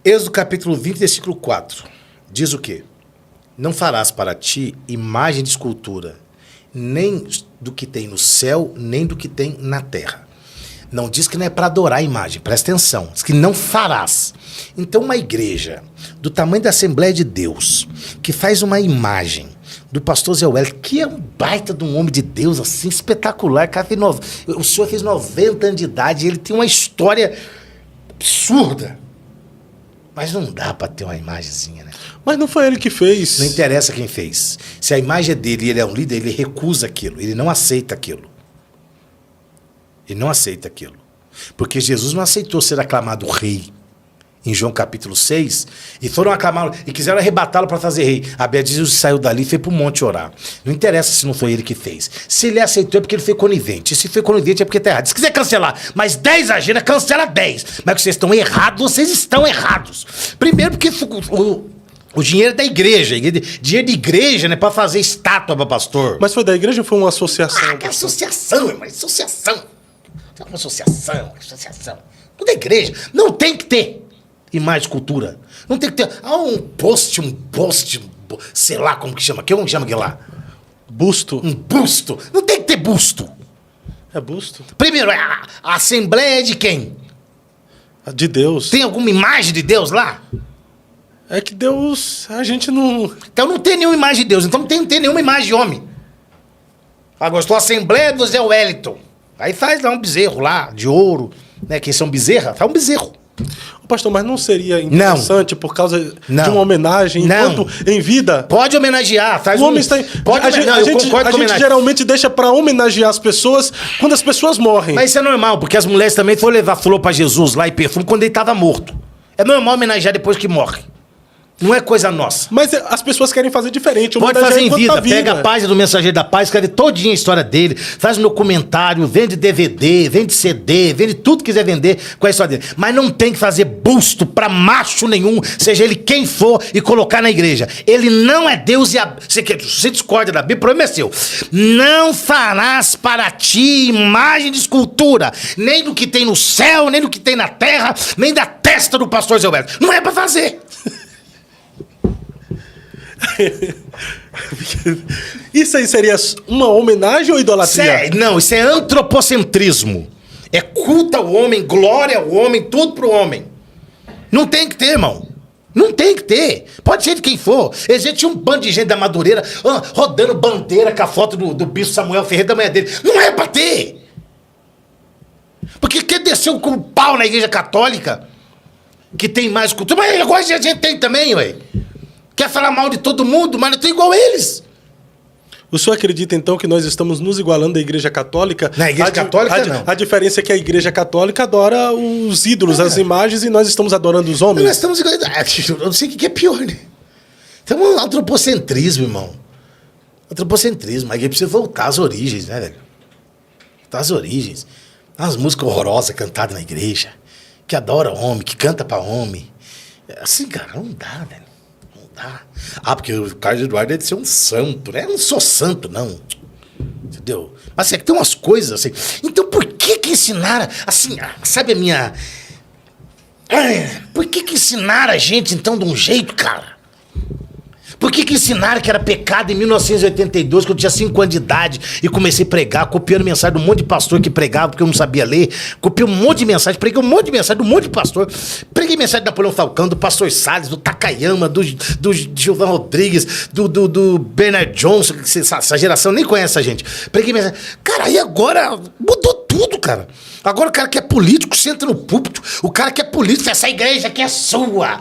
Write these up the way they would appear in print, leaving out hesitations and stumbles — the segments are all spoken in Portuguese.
Êxodo capítulo 20, versículo 4. Diz o quê? Não farás para ti imagem de escultura, nem do que tem no céu, nem do que tem na terra. Não diz que não é para adorar a imagem, presta atenção. Diz que não farás. Então uma igreja do tamanho da Assembleia de Deus, que faz uma imagem do pastor Zé Wellington, que é um baita de um homem de Deus, assim, espetacular. Cara, o senhor fez 90 anos de idade, ele tem uma história absurda. Mas não dá para ter uma imagenzinha, né? Mas não foi ele que fez. Não interessa quem fez. Se a imagem é dele e ele é um líder, ele recusa aquilo, ele não aceita aquilo. Ele não aceita aquilo. Porque Jesus não aceitou ser aclamado rei. Em João capítulo 6, e foram aclamá-lo, e quiseram arrebatá-lo para fazer rei. A Bíblia diz que Jesus saiu dali e foi para o monte orar. Não interessa se não foi ele que fez. Se ele aceitou é porque ele foi conivente. E se foi conivente é porque está errado. Se quiser cancelar mais 10 agendas, cancela 10. Mas que vocês estão errados, vocês estão errados. Primeiro porque o dinheiro é da igreja. Dinheiro de igreja, né? Para fazer estátua para pastor. Mas foi da igreja ou foi uma associação? Ah, que associação, irmão. Associação. Uma associação. Tudo é igreja. Não tem que ter imagem de cultura. Não tem que ter. Um poste, sei lá como que chama. Como que chama aquilo lá? Busto. Um busto. Não tem que ter busto. É busto? Primeiro, a Assembleia é de quem? De Deus. Tem alguma imagem de Deus lá? É que Deus, a gente não... Então não tem nenhuma imagem de Deus. Então não tem nenhuma imagem de homem. Agora, estou a Assembleia do Zé Wellington. Aí faz lá um bezerro lá, de ouro. Né? Quem são bezerra? Faz um bezerro. Pastor, mas não seria interessante por causa de uma homenagem enquanto em vida? Pode homenagear. Faz pode a gente geralmente deixa para homenagear as pessoas quando as pessoas morrem. Mas isso é normal, porque as mulheres também foram levar flor para Jesus lá e perfume quando ele estava morto. É normal homenagear depois que morre. Não é coisa nossa. Mas as pessoas querem fazer diferente. Pode fazer em vida. Pega a página do Mensageiro da Paz, escreve todinha a história dele, faz um documentário, vende DVD, vende CD, vende tudo que quiser vender com a história dele. Mas não tem que fazer busto pra macho nenhum, seja ele quem for, e colocar na igreja. Ele não é Deus e você discorda da Bíblia, o problema é seu. Não farás para ti imagem de escultura, nem do que tem no céu, nem do que tem na terra, nem da testa do pastor Zé Wellington. Não é pra fazer. Isso aí seria uma homenagem ou idolatria? Não, isso é antropocentrismo. É culto ao homem, glória ao homem, tudo pro homem. Não tem que ter, irmão. Não tem que ter. Pode ser de quem for. Existe um bando de gente da Madureira rodando bandeira com a foto do bispo Samuel Ferreira da manhã dele. Não é pra ter. Porque quer descer com o pau na igreja católica, que tem mais cultura. Mas agora a gente tem também, ué. Quer falar mal de todo mundo, mas não tem igual eles. O senhor acredita, então, que nós estamos nos igualando à Igreja Católica? Na Igreja Católica, não. A diferença é que a Igreja Católica adora os ídolos, as imagens, e nós estamos adorando os homens. Nós estamos igualando. Eu não sei o que é pior, né? Então, antropocentrismo, irmão. Antropocentrismo. A igreja precisa voltar às origens, né, velho? Voltar às origens. Umas músicas horrorosas cantadas na igreja, que adora homem, que canta pra homem. Assim, cara, não dá, velho. Porque o Carlos Eduardo deve ser um santo, né? Eu não sou santo, não. Entendeu? Mas é que tem umas coisas assim. Então por que ensinaram, assim, sabe a minha... Por que ensinaram a gente, então, de um jeito, cara? Por que ensinaram que era pecado em 1982, quando eu tinha 5 anos de idade, e comecei a pregar, copiando mensagem de um monte de pastor que pregava, porque eu não sabia ler, copiei um monte de mensagem, preguei um monte de mensagem de um monte de pastor, preguei mensagem do Napoleão Falcão, do pastor Salles, do Takayama, do Gilvan Rodrigues, do Bernard Johnson, que essa geração nem conhece a gente. Preguei mensagem. Cara, e agora mudou tudo, cara. Agora o cara que é político senta no púlpito, o cara que é político, essa igreja aqui é sua.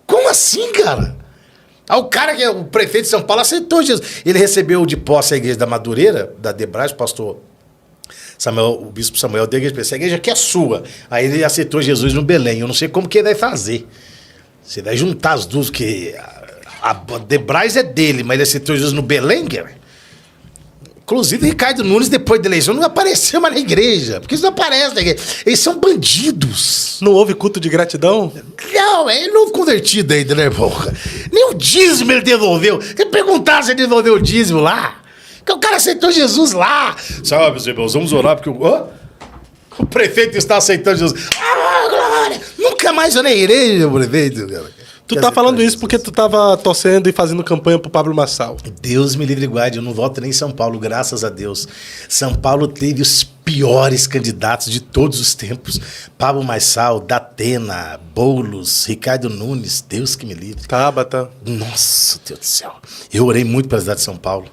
Como assim, cara? O cara que é o prefeito de São Paulo aceitou Jesus. Ele recebeu de posse a igreja da Madureira, da Debrais, o pastor Samuel, o bispo Samuel da igreja. Essa igreja aqui é sua. Aí ele aceitou Jesus no Belém. Eu não sei como que ele vai fazer. Você vai juntar as duas, porque a Debrais é dele, mas ele aceitou Jesus no Belém, cara. Inclusive, Ricardo Nunes, depois da eleição, não apareceu mais na igreja. Porque eles não aparecem na igreja. Eles são bandidos. Não houve culto de gratidão? Não, ele não convertido ainda, né, porra? Nem o dízimo ele devolveu. Quer perguntar se ele devolveu o dízimo lá? Porque o cara aceitou Jesus lá. Sabe, meus irmãos, vamos orar porque o prefeito está aceitando Jesus. Ah, glória! Não Nunca mais eu nem irei no prefeito, cara. Tu tá falando isso porque tu tava torcendo e fazendo campanha pro Pablo Marçal. Deus me livre e guarde, eu não voto nem em São Paulo, graças a Deus. São Paulo teve os piores candidatos de todos os tempos. Pablo Marçal, Datena, Boulos, Ricardo Nunes, Deus que me livre. Tabata. Nossa, Deus do céu. Eu orei muito pela cidade de São Paulo.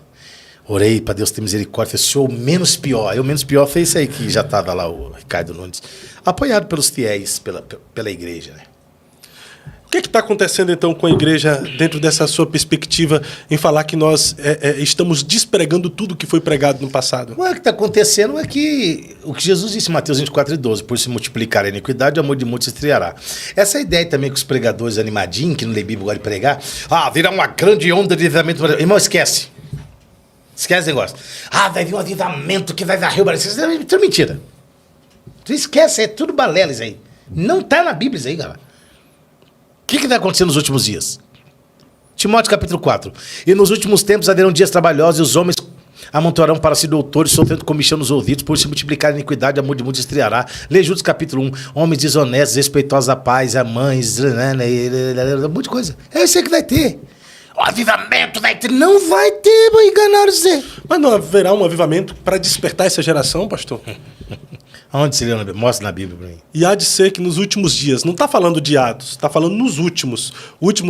Orei para Deus ter misericórdia. Falei, Senhor, o menos pior. Aí o menos pior foi esse aí que já estava lá, o Ricardo Nunes. Apoiado pelos fiéis, pela igreja, né? O que está acontecendo, então, com a igreja dentro dessa sua perspectiva em falar que nós estamos despregando tudo que foi pregado no passado? O que está acontecendo é que o que Jesus disse em Mateus 24:12, por se multiplicar a iniquidade, o amor de muitos se esfriará. Essa ideia também que os pregadores animadinhos, que não lê Bíblia, gostam de pregar, virá uma grande onda de avivamento. Irmão, esquece. Esquece o negócio. Vai vir um avivamento que vai varrer o Brasil. Isso é tudo mentira. Tu esquece, é tudo balela isso aí. Não está na Bíblia isso aí, galera. O que vai acontecer nos últimos dias? Timóteo capítulo 4. E nos últimos tempos haverão dias trabalhosos e os homens amontoarão para si doutores, sofrendo comichão nos ouvidos, por se multiplicar a iniquidade, amor de muitos estreará. Lê Judas capítulo 1. Homens desonestos, respeitosos a pais, a mães, um monte de coisa. É isso aí que vai ter. O avivamento vai ter. Não vai ter, vou enganar você. Mas não haverá um avivamento para despertar essa geração, pastor? Onde se lê na Bíblia? Mostra na Bíblia para mim. E há de ser que nos últimos dias, não está falando de Atos, está falando nos últimos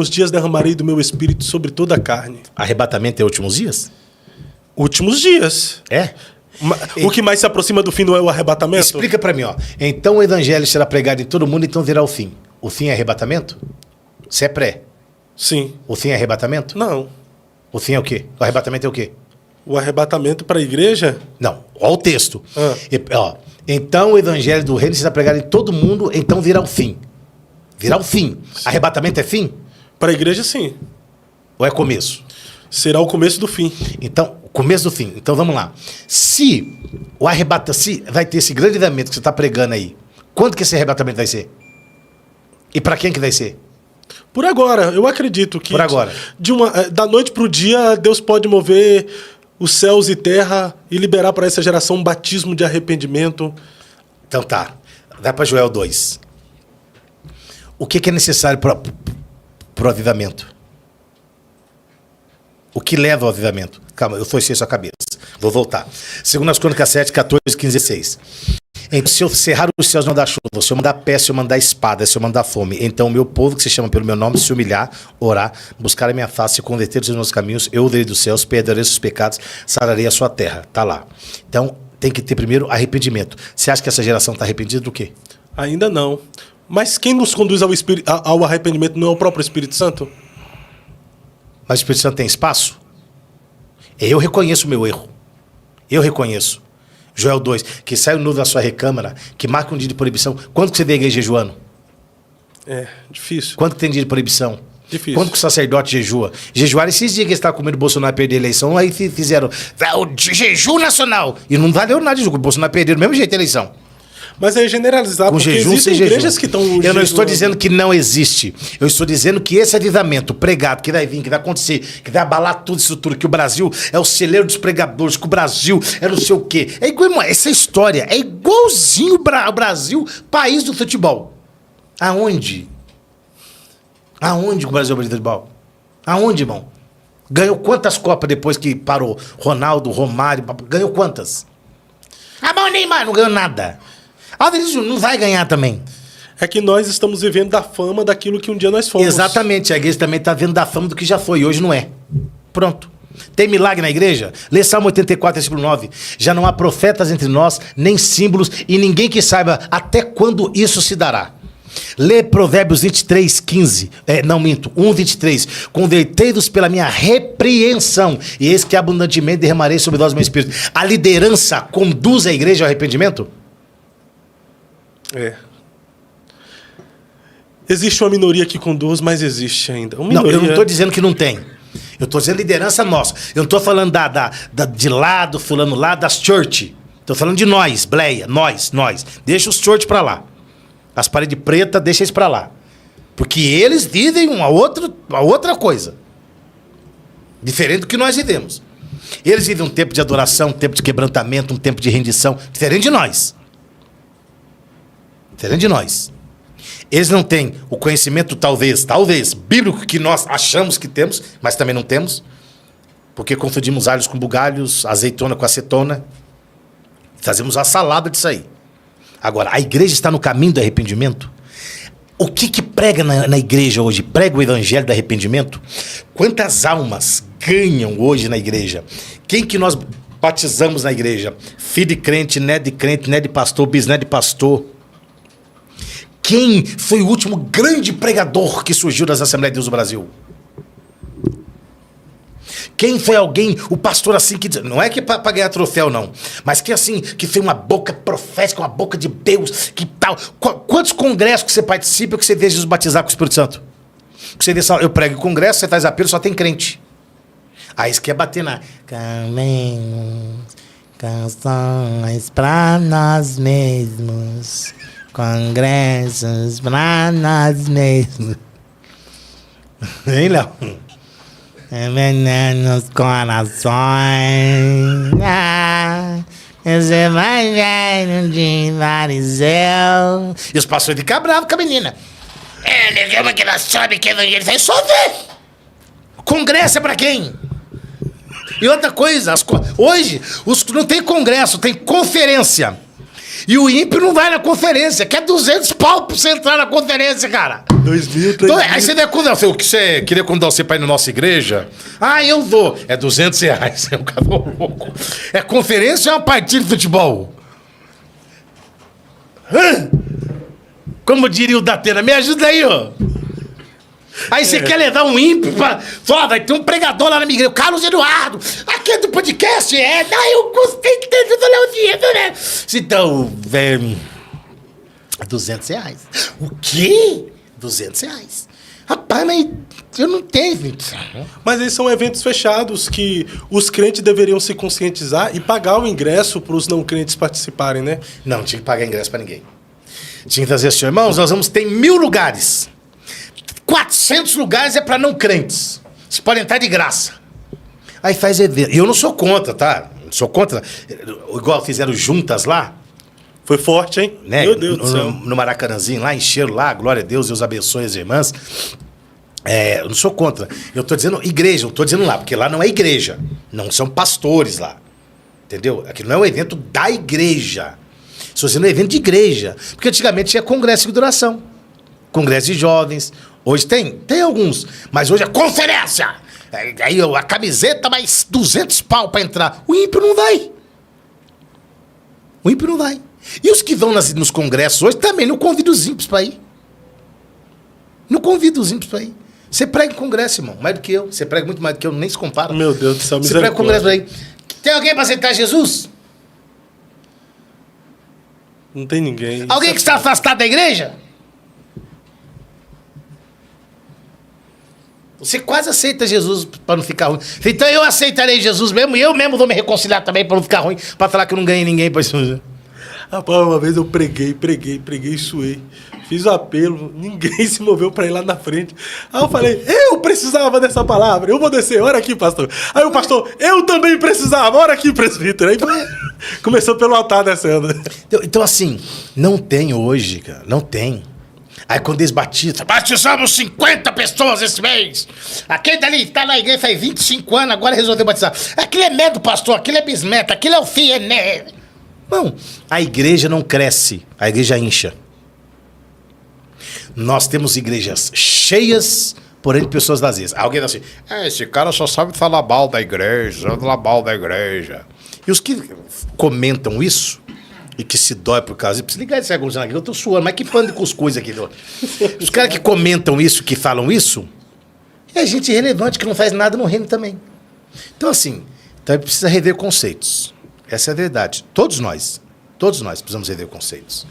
dias derramarei do meu espírito sobre toda a carne. Arrebatamento é últimos dias? Últimos dias. É? O que mais se aproxima do fim não é o arrebatamento? Explica para mim, ó. Então o evangelho será pregado em todo mundo, então virá o fim. O fim é arrebatamento? Se é pré. Sim. O fim é arrebatamento? Não. O fim é o quê? O arrebatamento é o quê? O arrebatamento para a igreja? Não. Olha o texto. Então o evangelho do reino será pregado em todo mundo, então virá o fim. Virá o fim. Sim. Arrebatamento é fim? Para a igreja, sim. Ou é começo? Será o começo do fim. Então, o começo do fim. Então vamos lá. Se vai ter esse grande avivamento que você está pregando aí, quando que esse arrebatamento vai ser? E para quem que vai ser? Por agora. Eu acredito que por agora. Da noite para o dia, Deus pode mover os céus e terra e liberar para essa geração um batismo de arrependimento. Então tá. Vai para Joel 2. O que é necessário para o avivamento? O que leva ao avivamento? Calma, eu forcei sua cabeça. Vou voltar. 2 Crônicas 7, 14, 15 e 16. Então, se eu cerrar os céus, não dar chuva, se eu mandar peste, se eu mandar espada, se eu mandar fome, então o meu povo, que se chama pelo meu nome, se humilhar, orar, buscar a minha face, se converter dos meus caminhos, eu ouvirei dos céus, perdoarei os seus pecados, sararei a sua terra. Tá lá. Então, tem que ter primeiro arrependimento. Você acha que essa geração está arrependida do quê? Ainda não. Mas quem nos conduz ao arrependimento não é o próprio Espírito Santo? Mas o Espírito Santo tem espaço? Eu reconheço o meu erro. Eu reconheço. Joel 2, que sai o nudo da sua recâmara, que marca um dia de proibição. Quando que você vê a igreja jejuando? É, difícil. Quando que tem dia de proibição? Difícil. Quando que o sacerdote jejua? Jejuaram esses dias que eles estavam comendo o Bolsonaro perder a eleição, aí fizeram o jejum nacional. E não valeu nada de jogo. O Bolsonaro perdeu do mesmo jeito a eleição. Mas é generalizado, com porque jejum, existem igrejas que estão... Eu não estou dizendo que não existe. Eu estou dizendo que esse avivamento pregado, que vai vir, que vai acontecer, que vai abalar tudo isso tudo, que o Brasil é o celeiro dos pregadores, que o Brasil é não sei o quê. É igual, irmão, essa história é igualzinho o Brasil, país do futebol. Aonde? Aonde o Brasil é o país do futebol? Aonde, irmão? Ganhou quantas Copas depois que parou? Ronaldo, Romário, ganhou quantas? Mas o Neymar não ganhou nada. A Vinícius não vai ganhar também. É que nós estamos vivendo da fama daquilo que um dia nós fomos. Exatamente. A igreja também está vendo da fama do que já foi. E hoje não é. Pronto. Tem milagre na igreja? Lê Salmo 84, versículo 9. Já não há profetas entre nós, nem símbolos, e ninguém que saiba até quando isso se dará. Lê Provérbios 23, 15. Não minto, 1, 23. Convertei-vos pela minha repreensão, e eis que abundantemente derramarei sobre vós o meu espírito. A liderança conduz a igreja ao arrependimento? Existe uma minoria que conduz, mas existe ainda. Não, eu não estou dizendo que não tem. Eu estou dizendo liderança nossa. Eu não estou falando de lá, do fulano lá, das church. Estou falando de nós, Bleia, nós. Deixa os church para lá. As paredes pretas, deixa eles para lá. Porque eles vivem uma outra coisa. Diferente do que nós vivemos. Eles vivem um tempo de adoração, um tempo de quebrantamento, um tempo de rendição. Diferente de nós. Diferente de nós. Eles não têm o conhecimento, talvez, bíblico, que nós achamos que temos, mas também não temos. Porque confundimos alhos com bugalhos, azeitona com acetona. Fazemos uma salada disso aí. Agora, a igreja está no caminho do arrependimento? O que prega na igreja hoje? Prega o evangelho do arrependimento? Quantas almas ganham hoje na igreja? Quem que nós batizamos na igreja? Filho de crente, neto de pastor, bisneto de pastor. Quem foi o último grande pregador que surgiu das Assembleias de Deus do Brasil? Quem foi alguém, o pastor assim, que não é que para ganhar troféu, não, mas que assim, que tem uma boca profética, uma boca de Deus, que tal? Quantos congressos que você participa que você vê Jesus batizar com o Espírito Santo? Que você vê, eu prego em congresso, você faz apelo, só tem crente. Aí você quer bater na... Caminhos, canções pra nós mesmos, congressos pra nós mesmos. Hein, Léo? Envenena os corações. Esse evangelho de fariseu. E os pastores ficam bravos com a menina. Levamos que ela sabe que evangelho vai só ver. Congresso é pra quem? E outra coisa, hoje não tem congresso, tem conferência. E o ímpio não vai na conferência, quer 200 pau pra você entrar na conferência, cara. 2.000, 3.000. Então, aí você der convidar, o que você queria convidar você pra ir na nossa igreja? Ah, eu vou. É R$200. É um cara louco. É conferência ou é uma partida de futebol? Como diria o Datena, me ajuda aí, ó. Aí você quer levar um ímpio pra... Só, vai ter um pregador lá na minha igreja, o Carlos Eduardo. Aqui é do podcast, eu gostei tanto do Leozinho, né? Então, velho... R$200. O quê? R$200. Rapaz, mas eu não tenho. Mas eles são eventos fechados que os crentes deveriam se conscientizar e pagar o ingresso para os não crentes participarem, né? Não, tinha que pagar ingresso para ninguém. Tinha que fazer assim, irmãos, nós vamos ter 1.000 lugares. 400 lugares é para não crentes. Vocês podem entrar de graça. Aí faz evento. E eu não sou contra, tá? Não sou contra. Igual fizeram juntas lá. Foi forte, hein? Né? Meu Deus do céu. No Maracanãzinho, lá, encheram lá, glória a Deus, Deus abençoe as irmãs. Eu não sou contra. Eu tô dizendo igreja, eu tô dizendo lá, porque lá não é igreja. Não são pastores lá. Entendeu? Aquilo não é um evento da igreja. Estou dizendo um evento de igreja. Porque antigamente tinha congresso de duração. Congresso de jovens. Hoje tem alguns. Mas hoje é conferência. Aí a camiseta, mais 200 pau pra entrar. O ímpio não vai. O ímpio não vai. E os que vão nos congressos hoje também não convidam os ímpios pra ir. Não convidam os ímpios pra ir. Você prega em congresso, irmão, mais do que eu. Você prega muito mais do que eu, nem se compara. Meu Deus do céu, você prega em congresso pra ir. Tem alguém pra aceitar Jesus? Não tem ninguém. Alguém que está afastado da igreja? Você quase aceita Jesus para não ficar ruim. Então eu aceitarei Jesus mesmo e eu mesmo vou me reconciliar também para não ficar ruim, para falar que eu não ganhei ninguém para isso. Rapaz, uma vez eu preguei e suei. Fiz o apelo, ninguém se moveu para ir lá na frente. Aí eu falei, eu precisava dessa palavra, eu vou descer, ora aqui, pastor. Aí o pastor, eu também precisava, ora aqui, presbítero. Aí começou pelo altar descendo. Então assim, não tem hoje, cara, não tem. Aí quando eles batizamos 50 pessoas esse mês. Aquele dali está na igreja faz 25 anos, agora resolveu batizar. Aquele é neto do pastor, aquele é bisneto, aquele é o filho, né? Não, a igreja não cresce, a igreja incha. Nós temos igrejas cheias, porém pessoas vazias. Alguém diz assim, esse cara só sabe falar mal da igreja, falar mal da igreja. E os que comentam isso, e que se dói por causa disso, precisa ligar esse ar-condicionado aqui, eu tô suando, mas que pano de cuscuz aqui. Os caras que comentam isso, que falam isso, é gente irrelevante que não faz nada no reino também. Então assim, precisa rever conceitos. Essa é a verdade. Todos nós precisamos rever conceitos.